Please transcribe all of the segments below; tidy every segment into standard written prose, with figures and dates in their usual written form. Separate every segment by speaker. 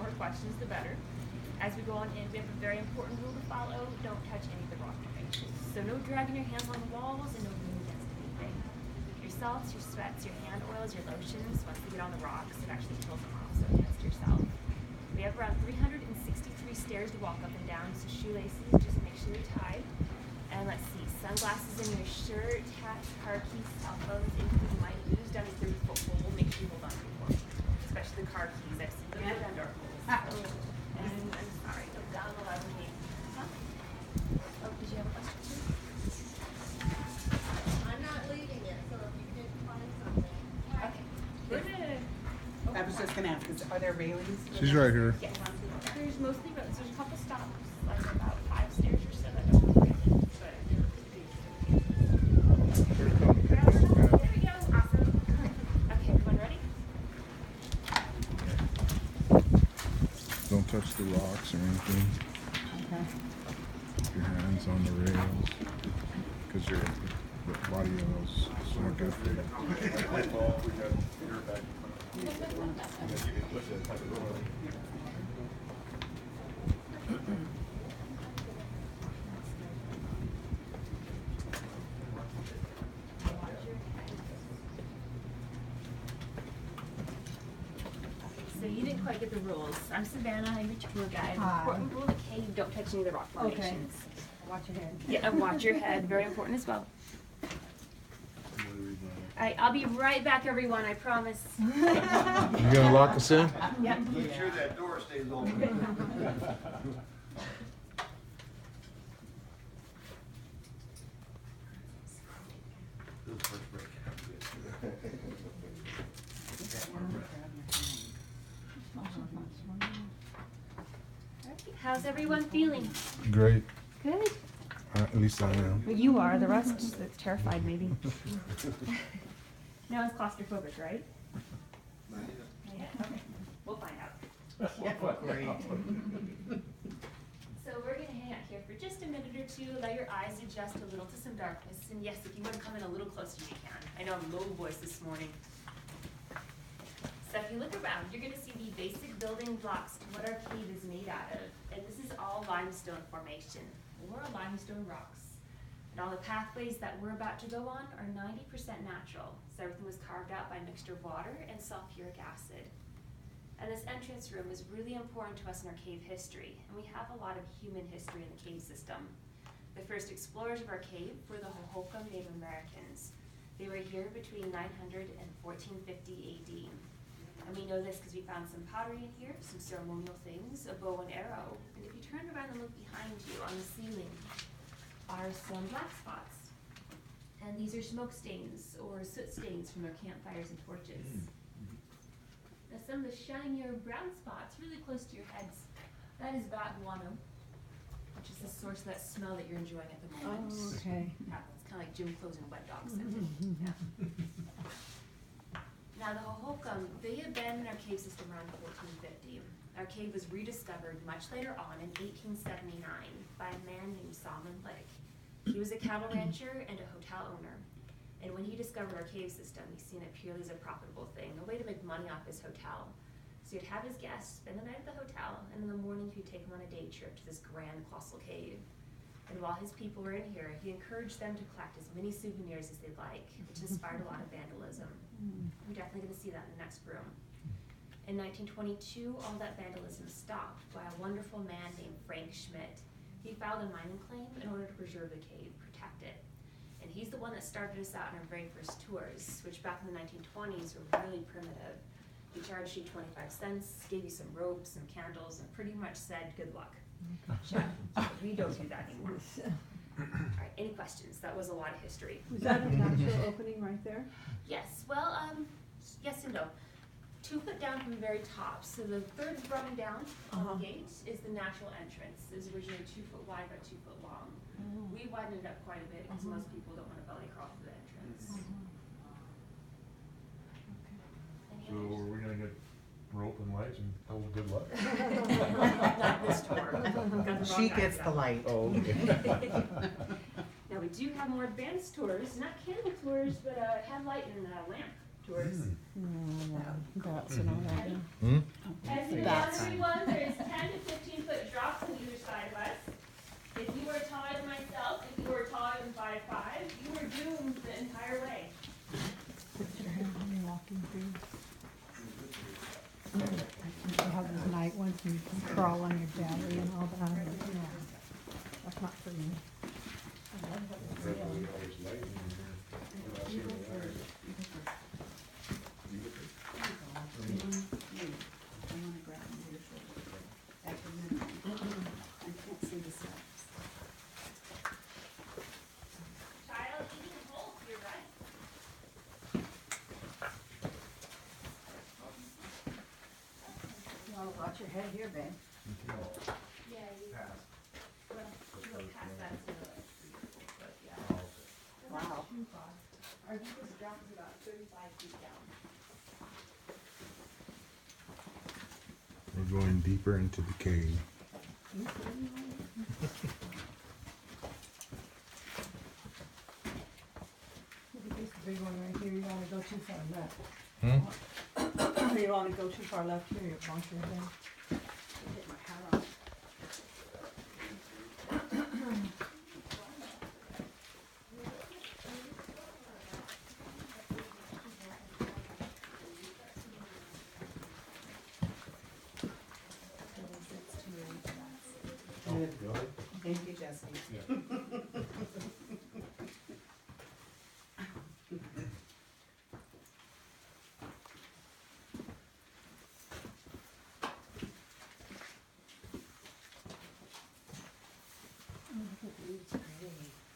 Speaker 1: more questions, the better. As we go on in, we have a very important rule to follow. Don't touch any of the rock formations. So no dragging your hands along the walls and no leaning against anything. Your salts, your sweats, your hand oils, your lotions, once they get on the rocks, it actually kills them off, so hands to yourself. We have around 363 stairs to walk up and down, so shoelaces, just make sure they're tied. And let's see, sunglasses in your shirt, hat, car keys, cell phones, anything you might lose down a 30-foot hole, make sure you hold on to them. Especially the car keys, I've seen them go down dark holes. And I'm sorry, go down 11 feet. Huh? Oh, did you have a question too?
Speaker 2: I'm not leaving it, so if you can find something.
Speaker 1: Okay. We're gonna.
Speaker 3: I was just gonna ask, are there railings?
Speaker 4: She's right here.
Speaker 1: Yes. There's mostly roads. There's a couple stops, like about 5 stairs or so that don't have railings, but there we go. Awesome. Okay, everyone ready?
Speaker 4: Don't touch the rocks or anything.
Speaker 3: Okay.
Speaker 4: Keep your hands on the rails, because your body oil's not good for you.
Speaker 1: So you didn't quite get the rules. I'm Savannah, I'm your tour guide.
Speaker 3: Hi.
Speaker 1: Important rule of the cave, don't touch any of the rock formations.
Speaker 3: Watch your head.
Speaker 1: Yeah, and watch your head, very important as well. Alright, I'll be right back everyone, I promise.
Speaker 4: You gonna lock us in?
Speaker 1: Yep.
Speaker 5: Make sure that door stays open.
Speaker 1: How's everyone feeling?
Speaker 4: Great.
Speaker 1: Good.
Speaker 4: At least I am.
Speaker 1: Well, you are, the rest is terrified maybe. Now it's claustrophobic, right? Yeah, okay. We'll find out.
Speaker 3: Great.
Speaker 1: So we're gonna hang out here for just a minute or two, let your eyes adjust a little to some darkness, and yes, if you want to come in a little closer, you can. I know I'm low voice this morning. So if you look around, you're gonna see the basic building blocks to what our cave is made out of, and this is all limestone formation, or limestone rocks. And all the pathways that we're about to go on are 90% natural, so everything was carved out by a mixture of water and sulfuric acid. And this entrance room is really important to us in our cave history, and we have a lot of human history in the cave system. The first explorers of our cave were the Hohokam Native Americans. They were here between 900 and 1450 AD. And we know this because we found some pottery in here, some ceremonial things, a bow and arrow. And if you turn around and look behind you on the ceiling are some black spots. And these are smoke stains or soot stains from their campfires and torches. Now some of the shinier brown spots really close to your heads, that is bat guano, which is the source of that smell that you're enjoying at the moment.
Speaker 3: Oh, okay.
Speaker 1: Yeah, it's kind of like gym clothes and wet dog scented. Yeah. Now the Hohokam, they abandoned our cave system around 1450. Our cave was rediscovered much later on in 1879 by a man named Solomon Lick. He was a cattle rancher and a hotel owner. And when he discovered our cave system, he seen it purely as a profitable thing, a way to make money off his hotel. So he'd have his guests spend the night at the hotel, and in the morning he'd take them on a day trip to this grand Colossal cave. And while his people were in here, he encouraged them to collect as many souvenirs as they'd like, which inspired a lot of vandalism. We're definitely going to see that in the next room. In 1922, all that vandalism stopped by a wonderful man named Frank Schmidt. He filed a mining claim in order to preserve the cave, protect it. And he's the one that started us out on our very first tours, which back in the 1920s were really primitive. He charged you 25 cents, gave you some ropes, some candles, and pretty much said, good luck. Yeah, we don't do that anymore. All right, any questions? That was a lot of history.
Speaker 6: Was that a natural opening right there?
Speaker 1: Yes, well, yes and no. 2 foot down from the very top. So the third rung down on the gate is the natural entrance. It was originally 2 foot wide by 2 foot long. We widened it up quite a bit because most people don't want to belly crawl through the entrance.
Speaker 7: So are we gonna get rope and lights and tell them good luck?
Speaker 1: Not this tour. Got the
Speaker 3: She
Speaker 1: wrong
Speaker 3: gets
Speaker 1: guys
Speaker 3: the
Speaker 1: out.
Speaker 3: light.
Speaker 7: Oh, okay.
Speaker 1: Now we do have more advanced tours, not candle tours, but headlight and lamp tours.
Speaker 3: Belts and all that.
Speaker 4: Hmm?
Speaker 1: As you run, everyone, there's 10 to 15 foot drops on either side of us. If you were taller than myself, if you were taller than 5'5", you were doomed the entire way.
Speaker 3: Put your hand on me walking through. You have those night ones where you can crawl on your belly and all that. Yeah. That's not for me. I love what it's doing.
Speaker 1: Child, you can hold to your right.
Speaker 3: You wanna watch your head here, babe?
Speaker 1: Yeah, you,
Speaker 5: Pass.
Speaker 1: well, you go past that to the, but yeah.
Speaker 3: Wow.
Speaker 6: Our deepest drop is about 35 feet down.
Speaker 4: We're going deeper into the cave.
Speaker 3: Look at this big one right here, you wanna go too far left.
Speaker 4: Hmm?
Speaker 3: You wanna go too far left here, you bonk your head. Get my hat on. Thank you, Jesse.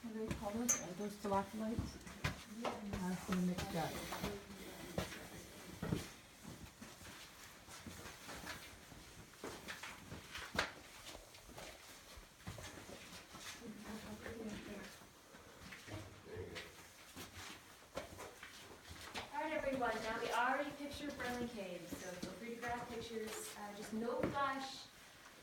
Speaker 3: What do they call those? Are those stalactites? That's the mixed up.
Speaker 1: Alright everyone, now we already picture friendly caves, so feel free to grab pictures, just no flash.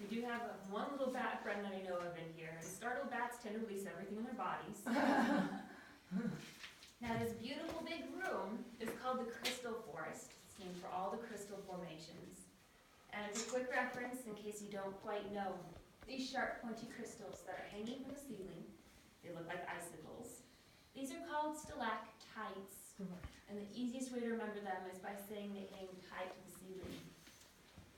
Speaker 1: We do have one little bat friend that I know of in here, and startled bats tend to release everything in their bodies. Now this beautiful big room is called the Crystal Forest. It's named for all the crystal formations. And as a quick reference, in case you don't quite know, these sharp pointy crystals that are hanging from the ceiling, they look like icicles. These are called stalactites. And the easiest way to remember them is by saying they hang tight to the ceiling.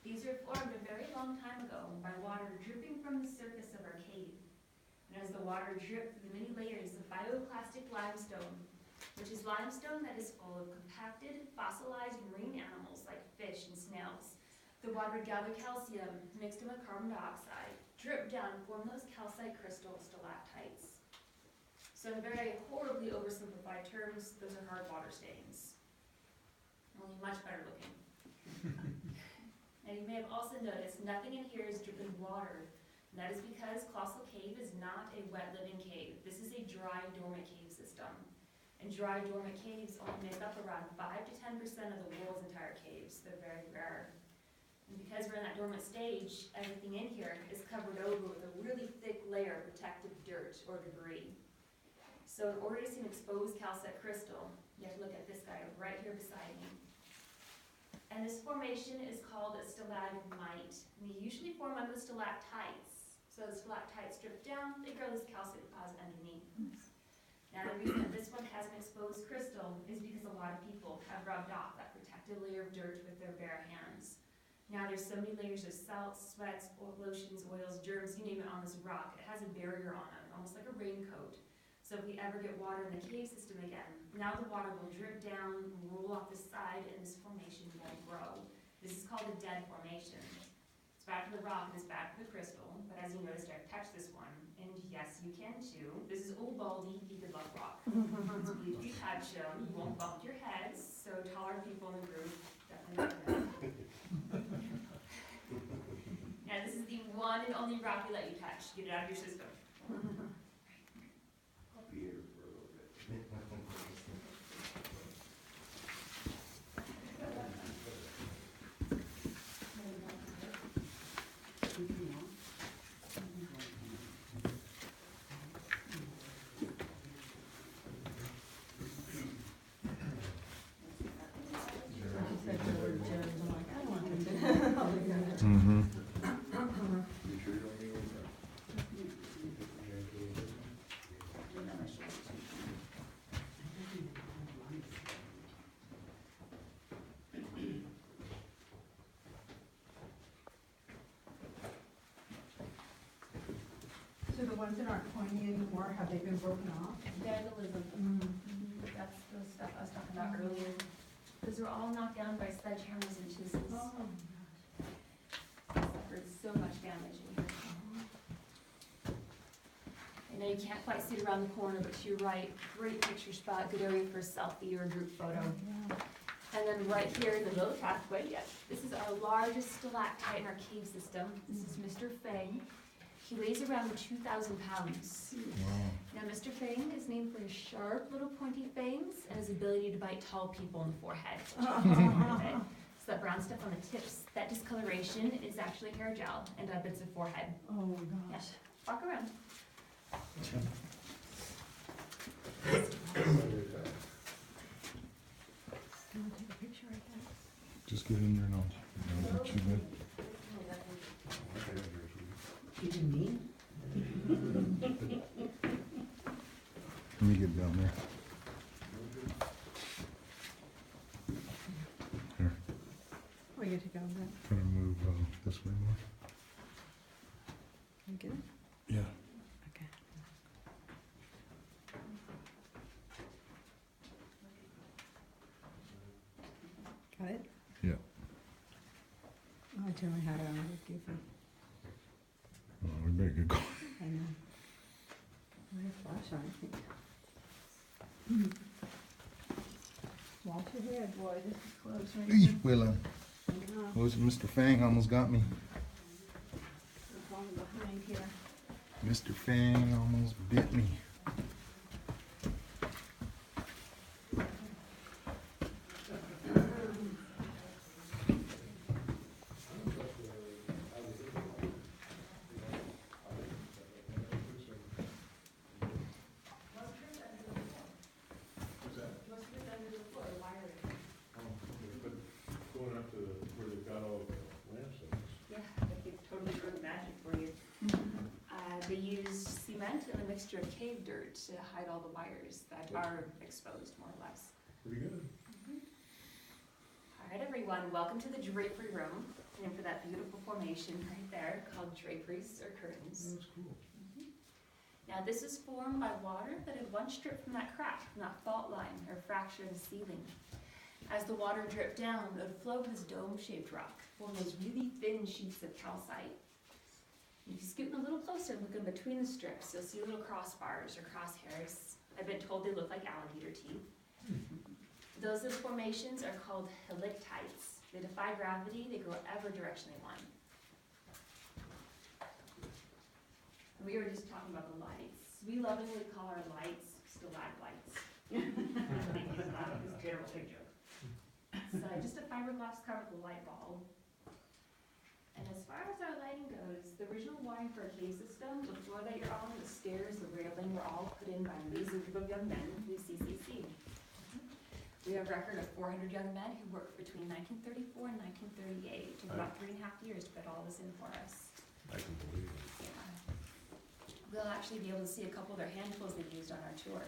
Speaker 1: These were formed a very long time ago by water dripping from the surface of our cave. And as the water dripped through the many layers of bioplastic limestone, which is limestone that is full of compacted, fossilized marine animals like fish and snails, the water would gather calcium mixed in with carbon dioxide, drip down and form those calcite crystal stalactites. So in very horribly oversimplified terms, those are hard water stains. Only much better looking. Now you may have also noticed nothing in here is dripping water. And that is because Colossal Cave is not a wet living cave. This is a dry dormant cave system. And dry dormant caves only make up around 5 to 10% of the world's entire caves. They're very rare. And because we're in that dormant stage, everything in here is covered over with a really thick layer of protective dirt or debris. So in order to see an exposed calcite crystal, you have to look at this guy right here beside me. And this formation is called a stalagmite. And they usually form under the stalactites. So the stalactites drip down, they grow this calcite deposit underneath. Now the reason that this one has an exposed crystal is because a lot of people have rubbed off that protective layer of dirt with their bare hands. Now there's so many layers of salts, sweats, lotions, oils, germs, you name it, on this rock. It has a barrier on it, almost like a raincoat. So if we ever get water in the cave system again, now the water will drip down, roll off the side, and this formation won't grow. This is called a dead formation. It's bad for the rock and it's bad for the crystal, but as you noticed, I've touched this one, and yes, you can too. This is Old Baldy, he could love rock. It's a beauty touch him, you won't bump your heads, so taller people in the group definitely recommend. Now this is the one and only rock we let you touch. Get it out of your system.
Speaker 5: I'll be here for a little bit.
Speaker 3: She said the word germs, I'm like, I don't want them to. ones that aren't pointy anymore, have they been broken off?
Speaker 1: Vandalism.
Speaker 3: Mm.
Speaker 1: That's the stuff I was talking about earlier. Those were all knocked down by sledgehammers and chisels.
Speaker 3: Oh,
Speaker 1: Suffered so much damage in here. I know you can't quite see it around the corner, but to your right, great picture spot, good area for a selfie or a group photo.
Speaker 3: yeah.
Speaker 1: And then right here in the middle of the pathway, yes, this is our largest stalactite in our cave system. This is Mr. Fang. He weighs around 2,000 pounds.
Speaker 4: Wow.
Speaker 1: Now, Mr. Fang is named for his sharp little pointy fangs and his ability to bite tall people in the forehead. So that brown stuff on the tips, that discoloration is actually hair gel and bits of forehead.
Speaker 3: Oh, gosh.
Speaker 1: Yes, walk around.
Speaker 3: You wanna take a picture right there?
Speaker 4: Just get in there and I'll get you in. Let me get down there. Here,
Speaker 3: Oh, you get to go then.
Speaker 4: kind of move this way more.
Speaker 3: You get it?
Speaker 4: Yeah.
Speaker 3: Okay. Got it?
Speaker 4: Yeah.
Speaker 3: Oh, I generally had it on, it was goofy.
Speaker 4: Oh, we better get going.
Speaker 3: I know. I have flash on, I think. Watch your head, boy, this is close right
Speaker 4: Eesh,
Speaker 3: here.
Speaker 4: Willa.
Speaker 3: I know.
Speaker 4: What was it? Mr. Fang almost got me.
Speaker 3: There's one behind here.
Speaker 4: Mr. Fang almost bit me.
Speaker 7: Going up to where they've got all the lampstands.
Speaker 1: Yeah, they totally broke magic for you. They used cement and a mixture of cave dirt to hide all the wires that are exposed, more or less.
Speaker 7: Pretty good.
Speaker 1: All right, everyone, welcome to the drapery room, and for that beautiful formation right there called draperies or curtains.
Speaker 7: That's cool.
Speaker 1: Now, this is formed by water that had once dripped from that crack, from that fault line or fracture in the ceiling. As the water dripped down, it would flow this dome-shaped rock, form those really thin sheets of calcite. If you scoot in a little closer and look in between the strips, you'll see little crossbars or crosshairs. I've been told they look like alligator teeth. Those little formations are called helictites. They defy gravity, they go whatever direction they want. And we were just talking about the lights. We lovingly call our lights stalagmites. Thank you, that was a terrible picture. So just a fiberglass covered light bulb. And as far as our lighting goes, the original wiring for our cave system, the floor that you're on, the stairs, the railing were all put in by an amazing group of young men through CCC. We have a record of 400 young men who worked between 1934 and 1938. It took about 3.5 years to put all this in for us.
Speaker 7: I can believe it.
Speaker 1: Yeah. We'll actually be able to see a couple of their hand tools they used on our tour.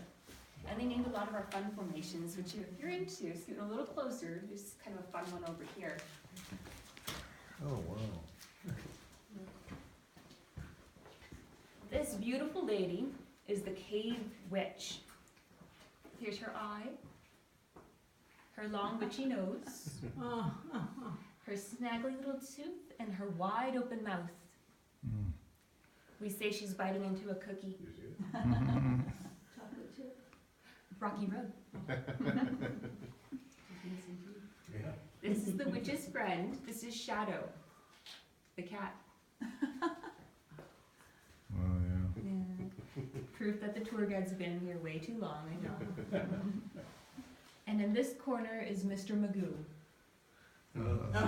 Speaker 1: And they named a lot of our fun formations, which if you're into, scooting a little closer, there's kind of a fun one over here.
Speaker 7: Oh, wow.
Speaker 1: This beautiful lady is the cave witch. Here's her eye, her long witchy nose,
Speaker 3: Oh,
Speaker 1: her snaggly little tooth, and her wide open mouth.
Speaker 4: Mm.
Speaker 1: We say she's biting into a cookie.
Speaker 7: You see it?
Speaker 1: Chocolate chip. Rocky Road.
Speaker 7: Yeah.
Speaker 1: This is the witch's friend. This is Shadow, the cat.
Speaker 4: Oh, yeah.
Speaker 1: Yeah. Proof that the tour guides have been here way too long, I know. And in this corner is Mr. Magoo.
Speaker 4: Yeah. There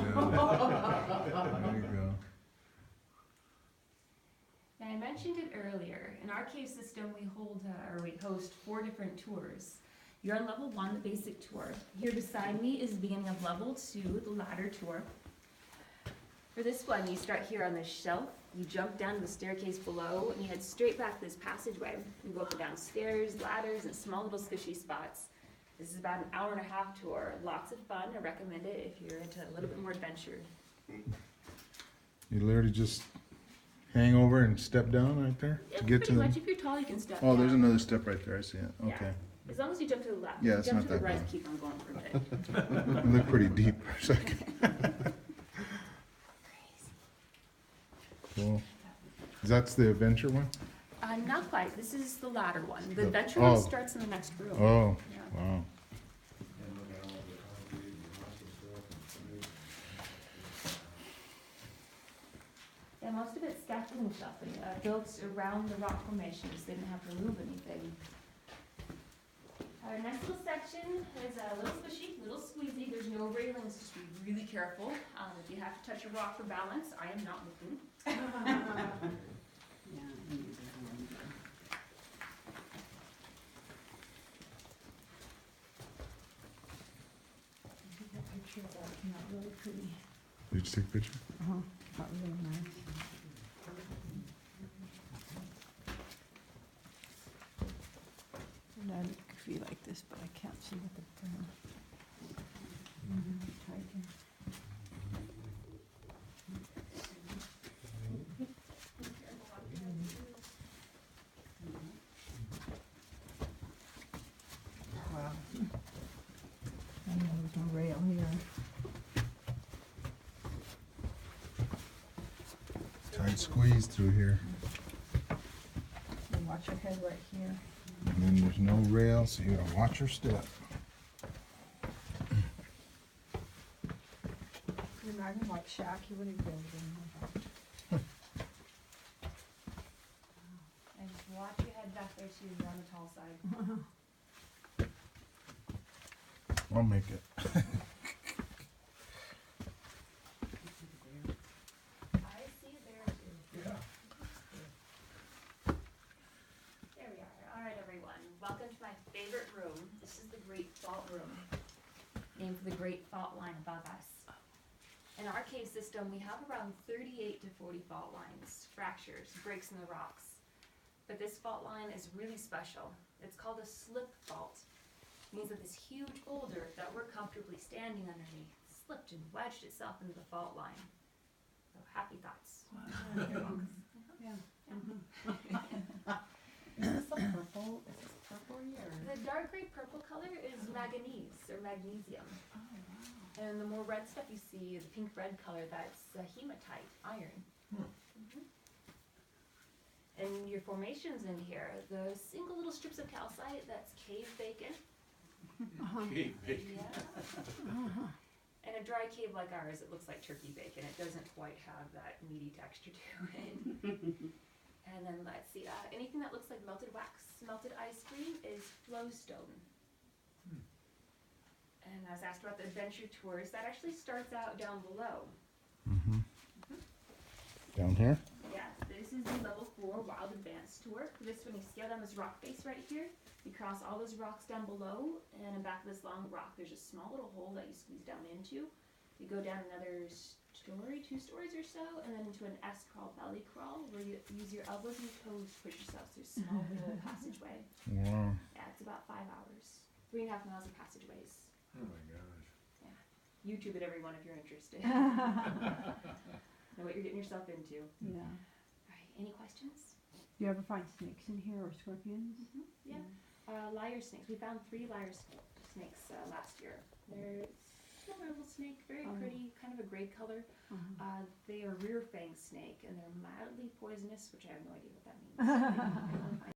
Speaker 4: you go.
Speaker 1: Now, I mentioned it earlier. In our cave system, we host 4 different tours. You're on level 1, the basic tour. Here beside me is the beginning of level 2, the ladder tour. For this one, you start here on this shelf, you jump down to the staircase below, and you head straight back this passageway. You go up and down stairs, ladders, and small little squishy spots. This is about an 1.5 hour tour. Lots of fun. I recommend it if you're into a little bit more adventure.
Speaker 4: You literally just hang over and step down right there
Speaker 1: Yeah,
Speaker 4: to get to
Speaker 1: pretty much.
Speaker 4: the.
Speaker 1: If you're tall, you can step
Speaker 4: Oh, there's
Speaker 1: down.
Speaker 4: another step right there. I see it.
Speaker 1: Yeah.
Speaker 4: Okay.
Speaker 1: As long as you jump to the left.
Speaker 4: Yeah,
Speaker 1: If
Speaker 4: it's
Speaker 1: you jump
Speaker 4: not
Speaker 1: to the
Speaker 4: that
Speaker 1: right,
Speaker 4: bad.
Speaker 1: keep on going for a bit.
Speaker 4: You look pretty deep for a second. Cool. That's the adventure one?
Speaker 1: Not quite. This is the latter one. The
Speaker 4: The-
Speaker 1: adventure
Speaker 4: oh.
Speaker 1: one starts in the next room.
Speaker 4: Oh,
Speaker 1: Yeah.
Speaker 4: wow.
Speaker 1: Yeah, most of it's scaffolding stuff, built around the rock formations. They didn't have to remove anything. Our next little section is a little squishy, little squeezy. There's no railings, just be really careful. If you have to touch a rock for balance, I am not looking.
Speaker 3: Picture of that came out really pretty.
Speaker 4: Did you take a picture?
Speaker 3: Uh-huh, that was really nice. And I'd feel like this, but I can't see what the brown. Try again. Wow. I know there's no rail here.
Speaker 4: Tight squeeze through here.
Speaker 3: And watch your head right here.
Speaker 4: And then there's no rail, so you gotta watch your step.
Speaker 3: Can you imagine like Shaq, he wouldn't be able to do anything.
Speaker 1: And watch your head back there so you're on the tall side.
Speaker 4: I'll make it.
Speaker 1: I see it there too.
Speaker 4: Yeah.
Speaker 1: There we are. All right, everyone. Welcome to my favorite room. This is the Great Fault Room, named for the Great Fault Line above us. In our cave system, we have around 38 to 40 fault lines, fractures, breaks in the rocks. But this fault line is really special. It's called a slip fault. It means that this huge boulder that we're comfortably standing underneath slipped and wedged itself into the fault line. So happy thoughts.
Speaker 6: Is this a purple, is this purple or?
Speaker 1: The dark gray purple color is manganese or magnesium.
Speaker 6: Oh, wow.
Speaker 1: And the more red stuff you see, the pink red color, that's hematite, iron. Mhm. And your formations in here, the single little strips of calcite, that's cave bacon. Yeah. And a dry cave like ours, it looks like turkey bacon. It doesn't quite have that meaty texture to it. And then let's see, anything that looks like melted wax, melted ice cream is flowstone. And I was asked about the adventure tours. That actually starts out down below.
Speaker 4: Down here?
Speaker 1: Yeah, this is the level 4 Wild Advanced tour. This one, you see how that was rock face right here? You cross all those rocks down below, and in back of this long rock, there's a small little hole that you squeeze down into. You go down another story, 2 stories or so, and then into an S-crawl, belly crawl, where you use your elbows and your toes to push yourself through a small little passageway.
Speaker 4: Wow.
Speaker 1: Yeah, it's about 5 hours. 3.5 miles of passageways.
Speaker 7: Oh my gosh.
Speaker 1: YouTube it, everyone, if you're interested. Know what you're getting yourself into.
Speaker 3: Yeah.
Speaker 1: Alright, any questions?
Speaker 3: Do you ever find snakes in here or scorpions?
Speaker 1: Yeah. Lyre snakes. We found 3 lyre snakes last year. They're small little snake, very
Speaker 3: Oh.
Speaker 1: pretty, kind of a gray color.
Speaker 3: Uh-huh.
Speaker 1: They are rear fang snake, and they're mildly poisonous, which I have no idea what that means.